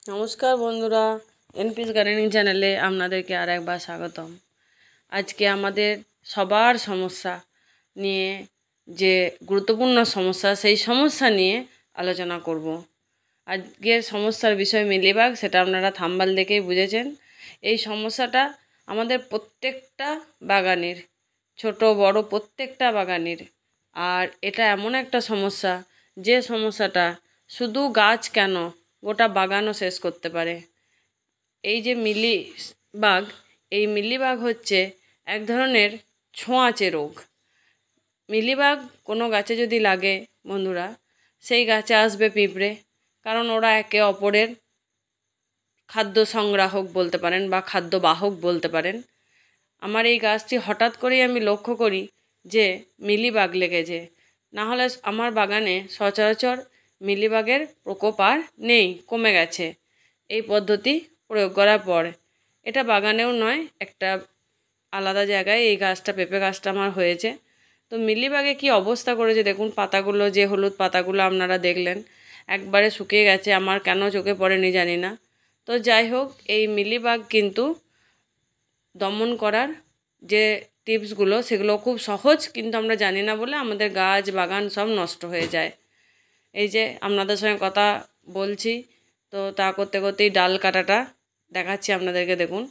নমস্কার বন্ধুরা, এনপিস গার্ডেনিং চ্যানেলে আপনাদেরকে আর একবার স্বাগতম। আজকে আমাদের সবার সমস্যা নিয়ে, যে গুরুত্বপূর্ণ সমস্যা, সেই সমস্যা নিয়ে আলোচনা করব। আজকের সমস্যার বিষয় মিলিবাগ, সেটা আপনারা থাম্বনেল দেখেই বুঝেছেন। এই সমস্যাটা আমাদের প্রত্যেকটা বাগানের, ছোট বড় প্রত্যেকটা বাগানের। আর এটা এমন একটা সমস্যা, যে সমস্যাটা শুধু গাছ কেন, গোটা বাগানও শেষ করতে পারে। এই যে মিলিবাগ, এই মিলিবাগ হচ্ছে এক ধরনের ছোঁয়াচে রোগ। মিলিবাগ কোনো গাছে যদি লাগে বন্ধুরা, সেই গাছে আসবে পিঁপড়ে, কারণ ওরা একে অপরের খাদ্য সংগ্রাহক বলতে পারেন বা খাদ্য বাহক বলতে পারেন। আমার এই গাছটি হঠাৎ করেই আমি লক্ষ্য করি যে মিলিবাগ লেগেছে, না হলে আমার বাগানে সচরাচর মিলিবাগের প্রকোপ আর নেই, কমে গেছে এই পদ্ধতি প্রয়োগ করার পর। এটা বাগানেও নয়, একটা আলাদা জায়গায় এই গাছটা, পেঁপে গাছটা আমার হয়েছে। তো মিলিবাগে কি অবস্থা করেছে দেখুন, পাতাগুলো, যে হলুদ পাতাগুলো আপনারা দেখলেন, একবারে শুকিয়ে গেছে। আমার কেন চোখে পড়েনি জানি না। তো যাই হোক, এই মিলিবাগ কিন্তু দমন করার যে টিপসগুলো, সেগুলো খুব সহজ, কিন্তু আমরা জানি না বলে আমাদের গাছ বাগান সব নষ্ট হয়ে যায়। এই যে আপনাদের সঙ্গে কথা বলছি, তো তা করতে করতেই ডাল কাটাটা দেখাচ্ছি আপনাদেরকে। দেখুন,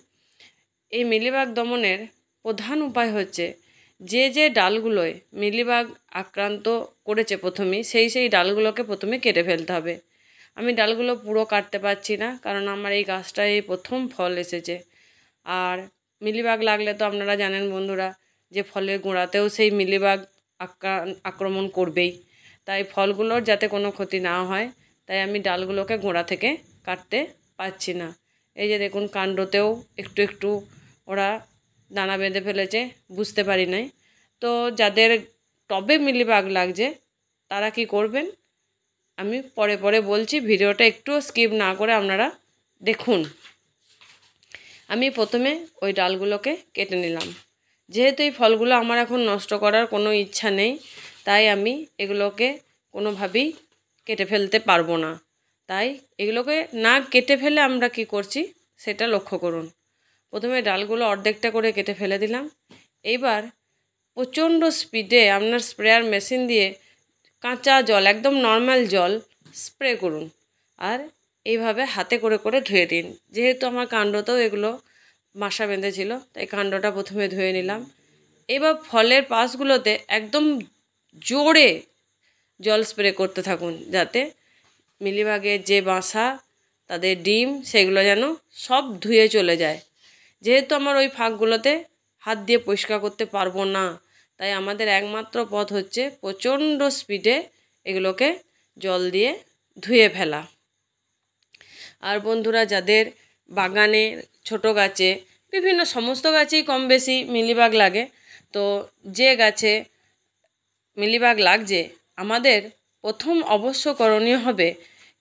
এই মিলিবাগ দমনের প্রধান উপায় হচ্ছে, যে যে ডালগুলোয় মিলিবাগ আক্রান্ত করেছে প্রথমেই, সেই ডালগুলোকে প্রথমে কেটে ফেলতে হবে। আমি ডালগুলো পুরো কাটতে পারছি না, কারণ আমার এই গাছটায় এই প্রথম ফল এসেছে। আর মিলিবাগ লাগলে তো আপনারা জানেন বন্ধুরা, যে ফলের গোড়াতেও সেই মিলিবাগ আক্রমণ করবেই। তাই ফলগুলোর যাতে কোনো ক্ষতি না হয়, তাই আমি ডালগুলোকে গোড়া থেকে কাটতে পারছি না। এই যে দেখুন, কাণ্ডতেও একটু একটু ওরা দানা বেঁধে ফেলেছে, বুঝতে পারি নাই। তো যাদের টবে মিলিবাগ লাগছে, তারা কি করবেন আমি পরে পরে বলছি, ভিডিওটা একটু স্কিপ না করে আপনারা দেখুন। আমি প্রথমে ওই ডালগুলোকে কেটে নিলাম। যেহেতু এই ফলগুলো আমার এখন নষ্ট করার কোনো ইচ্ছা নেই, তাই আমি এগুলোকে কোনোভাবেই কেটে ফেলতে পারবো না। তাই এগুলোকে না কেটে ফেলে আমরা কি করছি সেটা লক্ষ্য করুন। প্রথমে ডালগুলো অর্ধেকটা করে কেটে ফেলে দিলাম। এইবার প্রচণ্ড স্পিডে আপনার স্প্রেয়ার মেশিন দিয়ে কাঁচা জল, একদম নর্মাল জল স্প্রে করুন, আর এইভাবে হাতে করে করে ধুয়ে দিন। যেহেতু আমার কাণ্ডতেও এগুলো বাসা বেঁধেছিল, তাই কাণ্ডটা প্রথমে ধুয়ে নিলাম। এবার ফলের পাশগুলোতে একদম জোরে জল স্প্রে করতে থাকুন, যাতে মিলিবাগের যে বাসা, তাদের ডিম, সেগুলো যেন সব ধুয়ে চলে যায়। যেহেতু আমার ওই ফাঁকগুলোতে হাত দিয়ে পরিষ্কার করতে পারবো না, তাই আমাদের একমাত্র পথ হচ্ছে প্রচণ্ড স্পিডে এগুলোকে জল দিয়ে ধুয়ে ফেলা। আর বন্ধুরা, যাদের বাগানে ছোট গাছে, বিভিন্ন সমস্ত গাছেই কম বেশি মিলিবাগ লাগে, তো যে গাছে মিলিবাগ লাগছে, আমাদের প্রথম অবশ্য করণীয় হবে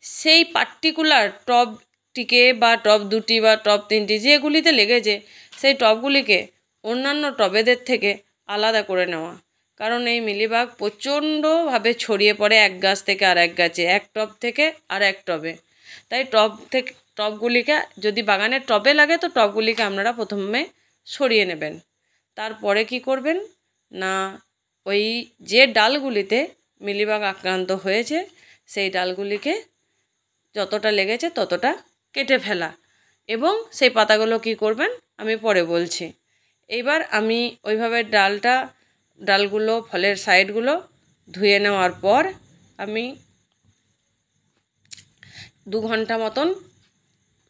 সেই পার্টিকুলার টবটিকে, বা টব দুটি বা টব তিনটি যেগুলিতে লেগেছে, সেই টবগুলিকে অন্যান্য টবেদের থেকে আলাদা করে নেওয়া। কারণ এই মিলিবাগ প্রচণ্ডভাবে ছড়িয়ে পড়ে এক গাছ থেকে আর এক গাছে, এক টব থেকে আর এক টবে। তাই টবগুলিকে, যদি বাগানের টবে লাগে, তো টবগুলিকে আপনারা প্রথমে সরিয়ে নেবেন। তারপরে কি করবেন না, ওই যে ডালগুলিতে মিলিবাগ আক্রান্ত হয়েছে, সেই ডালগুলিকে যতটা লেগেছে ততটা কেটে ফেলা, এবং সেই পাতাগুলো কি করবেন আমি পরে বলছি। এইবার আমি ওইভাবে ডালগুলো, ফলের সাইডগুলো ধুয়ে নেওয়ার পর আমি 2 ঘন্টা মতন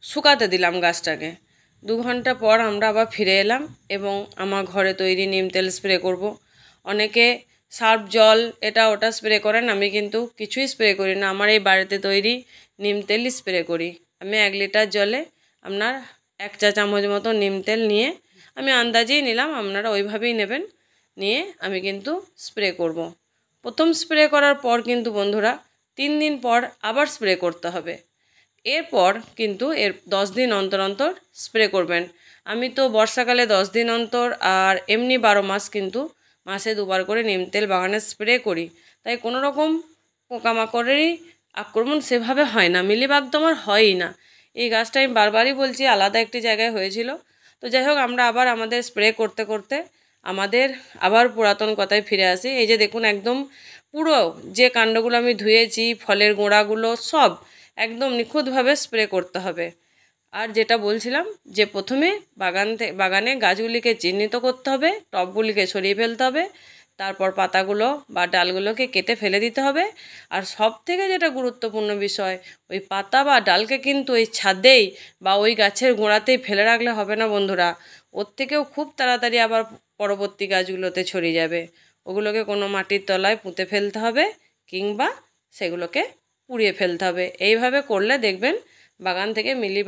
শুকাতে দিলাম গাছটাকে। 2 ঘন্টা পর আমরা আবার ফিরে এলাম, এবং আমার ঘরে তৈরি নিম তেল স্প্রে করব। অনেকে সার্ফ জল এটা ওটা স্প্রে করেন, আমি কিন্তু কিছুই স্প্রে করি না। আমার এই বাড়িতে তৈরি নিম তেলই স্প্রে করি। আমি 1 লিটার জলে আপনার 1 চা চামচ মতো নিম তেল নিয়ে, আমি আন্দাজেই নিলাম, আপনারা ওইভাবেই নেবেন, নিয়ে আমি কিন্তু স্প্রে করব। প্রথম স্প্রে করার পর কিন্তু বন্ধুরা 3 দিন পর আবার স্প্রে করতে হবে। এরপর কিন্তু 10 দিন অন্তর অন্তর স্প্রে করবেন। আমি তো বর্ষাকালে 10 দিন অন্তর, আর এমনি 12 মাস কিন্তু মাসে 2 বার করে নিম তেল বাগানে স্প্রে করি। তাই কোনো রকম পোকামাকড়েরই আক্রমণ সেভাবে হয় না, মিলিবাগ তো আমার হয়ই না। এই গাছটা আমি বারবারই বলছি আলাদা একটি জায়গায় হয়েছিল। তো যাই হোক, আমরা আবার আমাদের স্প্রে করতে করতে আমাদের আবার পুরাতন কথায় ফিরে আসি। এই যে দেখুন, একদম পুরো যে কাণ্ডগুলো আমি ধুয়েছি, ফলের গোড়াগুলো সব একদম নিখুঁতভাবে স্প্রে করতে হবে। আর যেটা বলছিলাম যে প্রথমে বাগানে গাছগুলিকে চিহ্নিত করতে হবে, টবগুলিকে সরিয়ে ফেলতে হবে, তারপর পাতাগুলো বা ডালগুলোকে কেটে ফেলে দিতে হবে। আর সব থেকে যেটা গুরুত্বপূর্ণ বিষয়, ওই পাতা বা ডালকে কিন্তু ওই ছাদেই বা ওই গাছের গোড়াতেই ফেলে রাখলে হবে না বন্ধুরা। ওর থেকেও খুব তাড়াতাড়ি আবার পরবর্তী গাছগুলোতে ছড়িয়ে যাবে। ওগুলোকে কোনো মাটির তলায় পুঁতে ফেলতে হবে কিংবা সেগুলোকে পুড়িয়ে ফেলতে হবে। এইভাবে করলে দেখবেন বাগান থেকে মিলিবাগ